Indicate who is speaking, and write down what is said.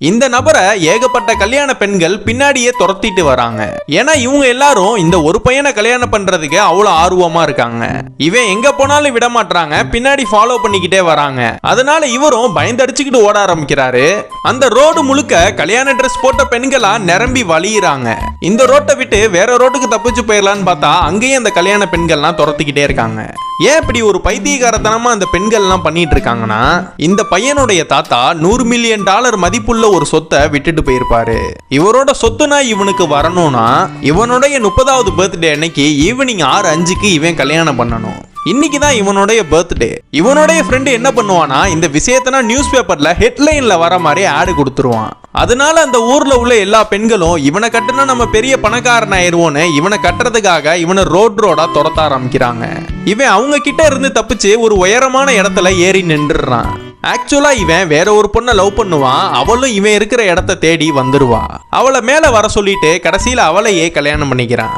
Speaker 1: இந்த நபரை ஏகப்பட்ட கல்யாண பெண்கள் பின்னாடியே துரத்திட்டு வராங்க. ஏன்னா இவங்க எல்லாரும் இந்த ஒரு பையனை கல்யாணம் பண்றதுக்கு அவ்வளவு ஆர்வமா இருக்காங்க. இவன் எங்க போனாலும் விட மாட்டாங்க, பின்னாடி ஃபாலோ பண்ணிக்கிட்டே வராங்க. அதனால இவரும் பயந்தடிச்சுக்கிட்டு ஓட ஆரம்பிக்கிறாரு. அந்த ரோடு முழுக்க கல்யாண ட்ரெஸ் போட்ட பெண்களா நிரம்பி வழியிறாங்க. இந்த ரோட்டை விட்டு வேற ரோட்டுக்கு தப்பிச்சு போயிடலான்னு பார்த்தா அங்கேயும் அந்த கல்யாண பெண்கள்லாம் துரத்திக்கிட்டே இருக்காங்க. ஏன் இப்படி ஒரு பைத்தியகாரத்தனமா அந்த பெண்கள்லாம் பண்ணிட்டு இருக்காங்கன்னா, இந்த பையனுடைய தாத்தா $100 மில்லியன் மதிப்புள்ள ஒரு சொத்தை விட்டுட்டு போயிருப்பாரு. இவரோட சொத்துனா இவனுக்கு வரணும்னா இவனுடைய 30வது பர்த்டே அன்னைக்கு ஈவினிங் 6:05க்கு இவன் கல்யாணம் பண்ணணும். இன்னைக்கு தான் இவனுடைய பர்த்டே. இவனுடைய ஃப்ரெண்டு என்ன பண்ணுவானா, இந்த விஷயத்தனா நியூஸ் பேப்பர்ல ஹெட்லைன்ல வர மாதிரி ஆடு கொடுத்துருவான். அதனால அந்த ஊர்ல உள்ள எல்லா பெண்களும் இவனை கட்டுனா நம்ம பெரிய பணக்காரன் ஆயிருவோன்னு இவனை கட்டுறதுக்காக இவனை ரோடா துரத்த ஆரம்பிக்கிறாங்க. இவன் அவங்க கிட்ட இருந்து தப்பிச்சு ஒரு உயரமான இடத்துல ஏறி நின்றுறான். ஆக்சுவலா இவன் வேற ஒரு பொண்ணை லவ் பண்ணுவான். அவளும் இவன் இருக்கிற இடத்த தேடி வந்துருவா. அவளை மேல வர சொல்லிட்டு கடைசியில அவளையே கல்யாணம் பண்ணிக்கிறான்.